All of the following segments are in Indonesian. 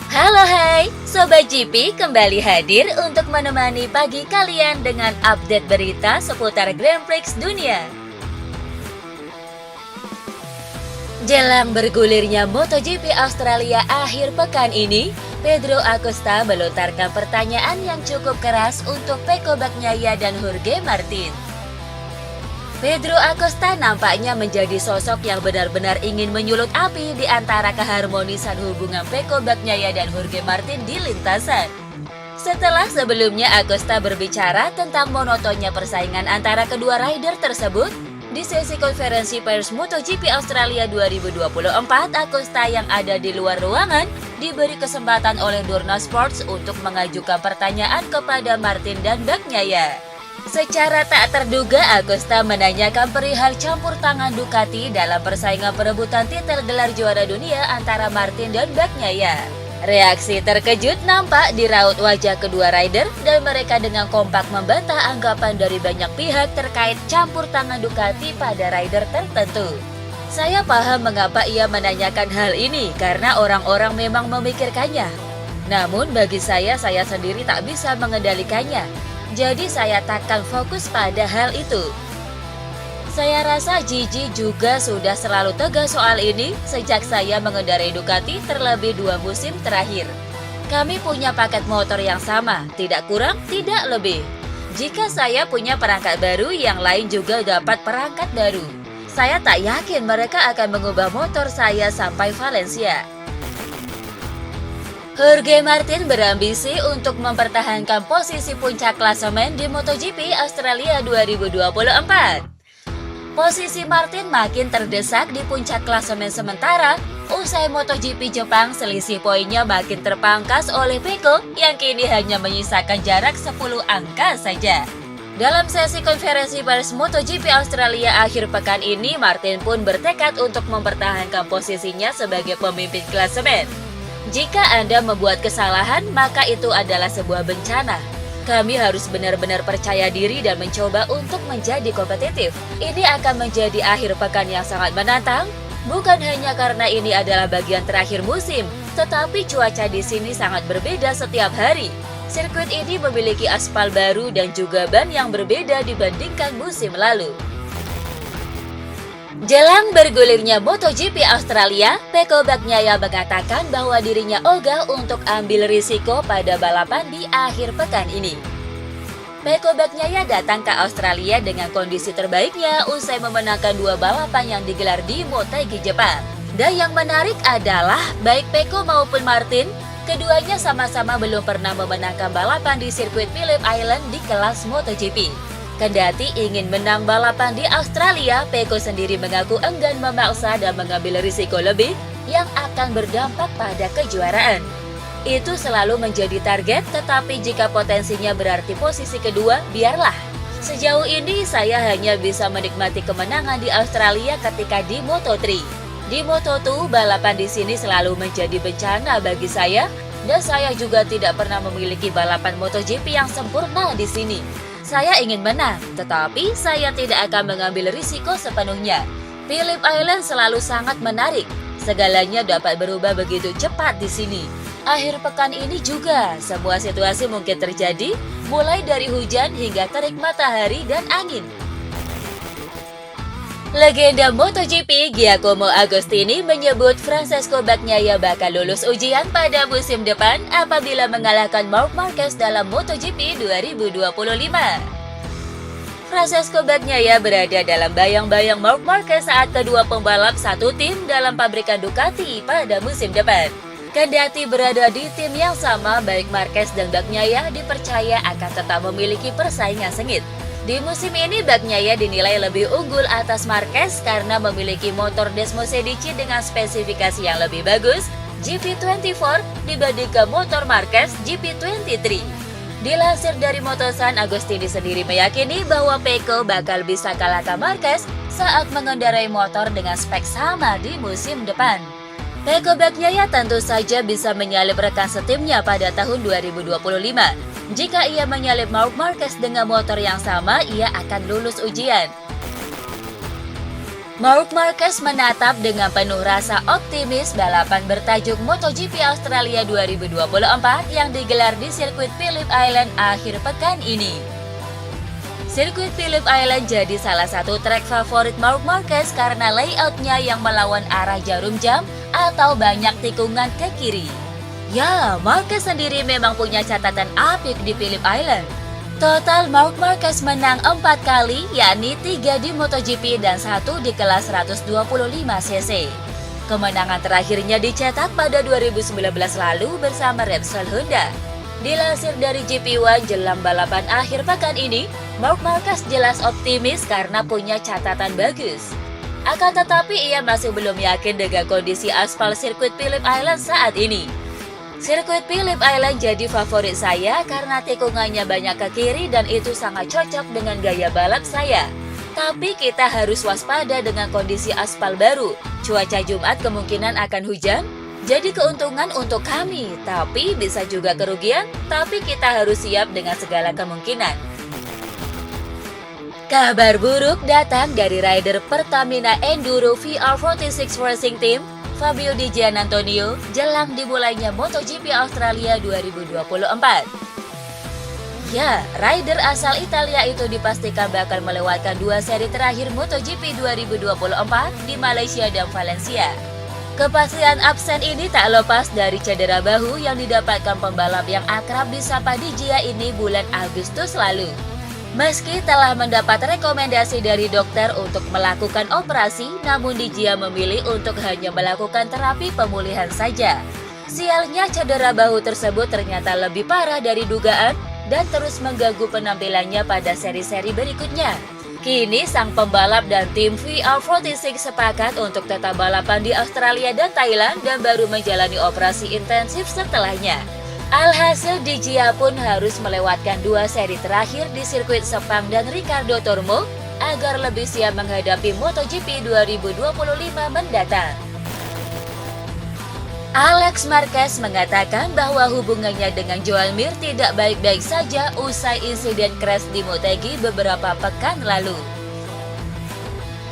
Halo hai, Sobat GP kembali hadir untuk menemani pagi kalian dengan update berita seputar Grand Prix dunia. Jelang bergulirnya MotoGP Australia akhir pekan ini, Pedro Acosta melontarkan pertanyaan yang cukup keras untuk Pecco Bagnaia dan Jorge Martin. Pedro Acosta nampaknya menjadi sosok yang benar-benar ingin menyulut api di antara keharmonisan hubungan Pecco Bagnaia dan Jorge Martin di lintasan. Setelah sebelumnya Acosta berbicara tentang monotonnya persaingan antara kedua rider tersebut, di sesi konferensi pers MotoGP Australia 2024, Acosta yang ada di luar ruangan diberi kesempatan oleh Dorna Sports untuk mengajukan pertanyaan kepada Martin dan Bagnaia. Secara tak terduga, Acosta menanyakan perihal campur tangan Ducati dalam persaingan perebutan titel gelar juara dunia antara Martin dan Bagnaia. Reaksi terkejut nampak di raut wajah kedua rider dan mereka dengan kompak membantah anggapan dari banyak pihak terkait campur tangan Ducati pada rider tertentu. Saya paham mengapa ia menanyakan hal ini karena orang-orang memang memikirkannya. Namun bagi saya sendiri tak bisa mengendalikannya. Jadi saya takkan fokus pada hal itu. Saya rasa Gigi juga sudah selalu tegas soal ini sejak saya mengendarai Ducati terlebih 2 musim terakhir. Kami punya paket motor yang sama, tidak kurang, tidak lebih. Jika saya punya perangkat baru, yang lain juga dapat perangkat baru. Saya tak yakin mereka akan mengubah motor saya sampai Valencia. Jorge Martin berambisi untuk mempertahankan posisi puncak klasemen di MotoGP Australia 2024. Posisi Martin makin terdesak di puncak klasemen sementara, usai MotoGP Jepang selisih poinnya makin terpangkas oleh Pecco yang kini hanya menyisakan jarak 10 angka saja. Dalam sesi konferensi pers MotoGP Australia akhir pekan ini, Martin pun bertekad untuk mempertahankan posisinya sebagai pemimpin klasemen. Jika Anda membuat kesalahan, maka itu adalah sebuah bencana. Kami harus benar-benar percaya diri dan mencoba untuk menjadi kompetitif. Ini akan menjadi akhir pekan yang sangat menantang, bukan hanya karena ini adalah bagian terakhir musim, tetapi cuaca di sini sangat berbeda setiap hari. Sirkuit ini memiliki aspal baru dan juga ban yang berbeda dibandingkan musim lalu. Jelang bergulirnya MotoGP Australia, Pecco Bagnaia mengatakan bahwa dirinya ogah untuk ambil risiko pada balapan di akhir pekan ini. Pecco Bagnaia datang ke Australia dengan kondisi terbaiknya usai memenangkan 2 balapan yang digelar di Motegi Jepang. Dan yang menarik adalah baik Pecco maupun Martin, keduanya sama-sama belum pernah memenangkan balapan di sirkuit Phillip Island di kelas MotoGP. Kendati ingin menang balapan di Australia, Pecco sendiri mengaku enggan memaksa dan mengambil risiko lebih yang akan berdampak pada kejuaraan. Itu selalu menjadi target, tetapi jika potensinya berarti posisi kedua, biarlah. Sejauh ini saya hanya bisa menikmati kemenangan di Australia ketika di Moto3. Di Moto2, balapan di sini selalu menjadi bencana bagi saya, dan saya juga tidak pernah memiliki balapan MotoGP yang sempurna di sini. Saya ingin menang, tetapi saya tidak akan mengambil risiko sepenuhnya. Phillip Island selalu sangat menarik. Segalanya dapat berubah begitu cepat di sini. Akhir pekan ini juga, semua situasi mungkin terjadi, mulai dari hujan hingga terik matahari dan angin. Legenda MotoGP Giacomo Agostini menyebut Francesco Bagnaia bakal lulus ujian pada musim depan apabila mengalahkan Marc Marquez dalam MotoGP 2025. Francesco Bagnaia berada dalam bayang-bayang Marc Marquez saat kedua pembalap satu tim dalam pabrikan Ducati pada musim depan. Kendati berada di tim yang sama, baik Marquez dan Bagnaia dipercaya akan tetap memiliki persaingan sengit. Di musim ini, Bagnaia dinilai lebih unggul atas Marquez karena memiliki motor Desmosedici dengan spesifikasi yang lebih bagus, GP24, dibandingkan motor Marquez GP23. Dilansir dari Motosan, Agostini sendiri meyakini bahwa Pecco bakal bisa kalahkan Marquez saat mengendarai motor dengan spek sama di musim depan. Pecco Bagnaia tentu saja bisa menyalip rekan setimnya pada tahun 2025. Jika ia menyalip Marc Marquez dengan motor yang sama, ia akan lulus ujian. Marc Marquez menatap dengan penuh rasa optimis balapan bertajuk MotoGP Australia 2024 yang digelar di sirkuit Phillip Island akhir pekan ini. Sirkuit Phillip Island jadi salah satu trek favorit Marc Marquez karena layoutnya yang melawan arah jarum jam atau banyak tikungan ke kiri. Ya, Marquez sendiri memang punya catatan apik di Phillip Island. Total Marc Marquez menang 4 kali, yakni 3 di MotoGP dan 1 di kelas 125cc. Kemenangan terakhirnya dicetak pada 2019 lalu bersama Repsol Honda. Dilansir dari GP1 jelang balapan akhir pekan ini, Marc Marquez jelas optimis karena punya catatan bagus. Akan tetapi ia masih belum yakin dengan kondisi aspal sirkuit Phillip Island saat ini. Sirkuit Phillip Island jadi favorit saya karena tikungannya banyak ke kiri dan itu sangat cocok dengan gaya balap saya. Tapi kita harus waspada dengan kondisi aspal baru. Cuaca Jumat kemungkinan akan hujan, jadi keuntungan untuk kami. Tapi bisa juga kerugian, tapi kita harus siap dengan segala kemungkinan. Kabar buruk datang dari rider Pertamina Enduro VR46 Racing Team, Fabio Di Giannantonio, jelang dimulainya MotoGP Australia 2024. Ya, rider asal Italia itu dipastikan bakal melewatkan 2 seri terakhir MotoGP 2024 di Malaysia dan Valencia. Kepastian absen ini tak lepas dari cedera bahu yang didapatkan pembalap yang akrab disapa Di Gia ini bulan Agustus lalu. Meski telah mendapat rekomendasi dari dokter untuk melakukan operasi, namun Di Gia memilih untuk hanya melakukan terapi pemulihan saja. Sialnya cedera bahu tersebut ternyata lebih parah dari dugaan dan terus mengganggu penampilannya pada seri-seri berikutnya. Kini sang pembalap dan tim VR46 sepakat untuk tetap balapan di Australia dan Thailand dan baru menjalani operasi intensif setelahnya. Alhasil Di Gia pun harus melewatkan 2 seri terakhir di sirkuit Sepang dan Ricardo Tormo agar lebih siap menghadapi MotoGP 2025 mendatang. Alex Marquez mengatakan bahwa hubungannya dengan Joan Mir tidak baik-baik saja usai insiden crash di Motegi beberapa pekan lalu.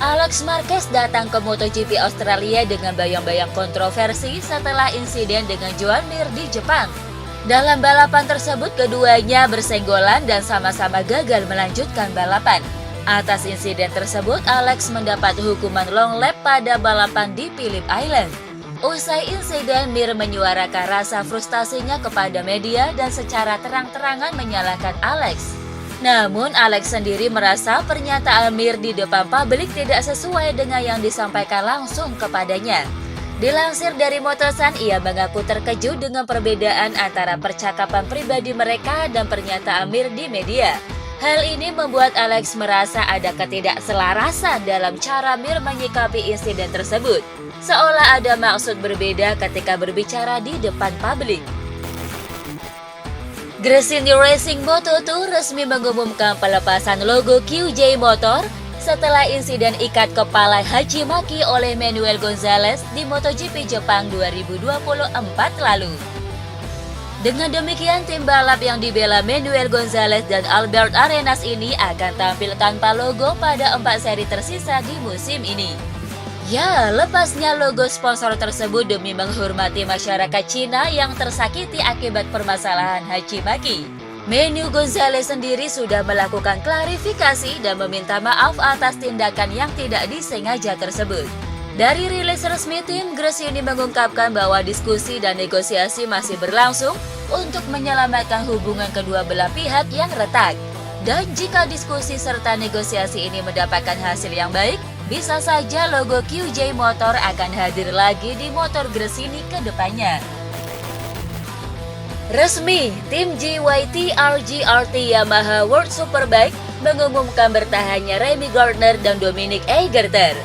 Alex Marquez datang ke MotoGP Australia dengan bayang-bayang kontroversi setelah insiden dengan Joan Mir di Jepang. Dalam balapan tersebut, keduanya bersenggolan dan sama-sama gagal melanjutkan balapan. Atas insiden tersebut, Alex mendapat hukuman long lap pada balapan di Phillip Island. Usai insiden, Mir menyuarakan rasa frustasinya kepada media dan secara terang-terangan menyalahkan Alex. Namun, Alex sendiri merasa pernyataan Mir di depan publik tidak sesuai dengan yang disampaikan langsung kepadanya. Dilansir dari Motosan, ia mengaku terkejut dengan perbedaan antara percakapan pribadi mereka dan pernyataan Mir di media. Hal ini membuat Alex merasa ada ketidakselarasan dalam cara Mir menyikapi insiden tersebut, seolah ada maksud berbeda ketika berbicara di depan publik. Gresini Racing Moto2 resmi mengumumkan pelepasan logo QJ Motor setelah insiden ikat kepala Hachimaki oleh Manuel Gonzalez di MotoGP Jepang 2024 lalu. Dengan demikian, tim balap yang dibela Manuel Gonzalez dan Albert Arenas ini akan tampil tanpa logo pada 4 seri tersisa di musim ini. Ya, lepasnya logo sponsor tersebut demi menghormati masyarakat Cina yang tersakiti akibat permasalahan Hachimaki. Manuel Gonzalez sendiri sudah melakukan klarifikasi dan meminta maaf atas tindakan yang tidak disengaja tersebut. Dari rilis resmi tim, Gresini mengungkapkan bahwa diskusi dan negosiasi masih berlangsung untuk menyelamatkan hubungan kedua belah pihak yang retak. Dan jika diskusi serta negosiasi ini mendapatkan hasil yang baik, bisa saja logo QJ Motor akan hadir lagi di motor Gresini ke depannya. Resmi, tim JYT RGRT Yamaha World Superbike mengumumkan bertahannya Remy Gardner dan Dominic Egerter.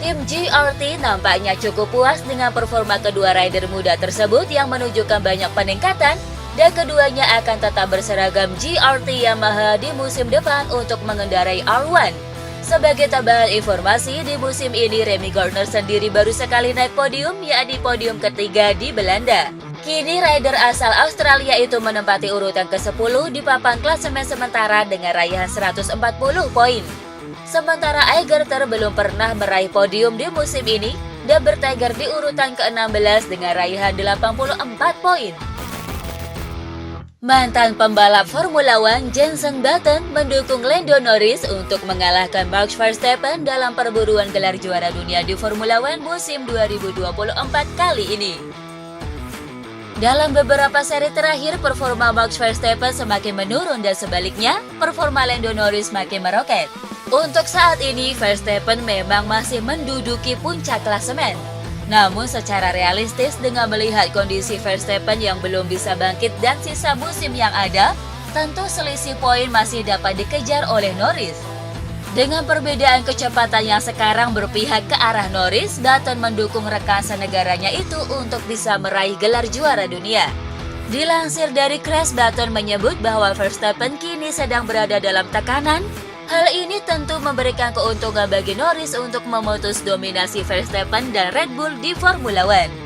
Tim GRT nampaknya cukup puas dengan performa kedua rider muda tersebut yang menunjukkan banyak peningkatan dan keduanya akan tetap berseragam GRT Yamaha di musim depan untuk mengendarai R1. Sebagai tambahan informasi, di musim ini Remy Gardner sendiri baru sekali naik podium, yakni podium ketiga di Belanda. Kini rider asal Australia itu menempati urutan ke-10 di papan klasemen sementara dengan raihan 140 poin. Sementara Egerter belum pernah meraih podium di musim ini dan bertengger di urutan ke-16 dengan raihan 84 poin. Mantan pembalap Formula One Jenson Button mendukung Lando Norris untuk mengalahkan Max Verstappen dalam perburuan gelar juara dunia di Formula One musim 2024 kali ini. Dalam beberapa seri terakhir, performa Max Verstappen semakin menurun dan sebaliknya, performa Lando Norris makin meroket. Untuk saat ini, Verstappen memang masih menduduki puncak klasemen. Namun secara realistis dengan melihat kondisi Verstappen yang belum bisa bangkit dan sisa musim yang ada, tentu selisih poin masih dapat dikejar oleh Norris. Dengan perbedaan kecepatan yang sekarang berpihak ke arah Norris, Button mendukung rekan senegaranya itu untuk bisa meraih gelar juara dunia. Dilansir dari Crash, Button menyebut bahwa Verstappen kini sedang berada dalam tekanan. Hal ini tentu memberikan keuntungan bagi Norris untuk memutus dominasi Verstappen dan Red Bull di Formula One.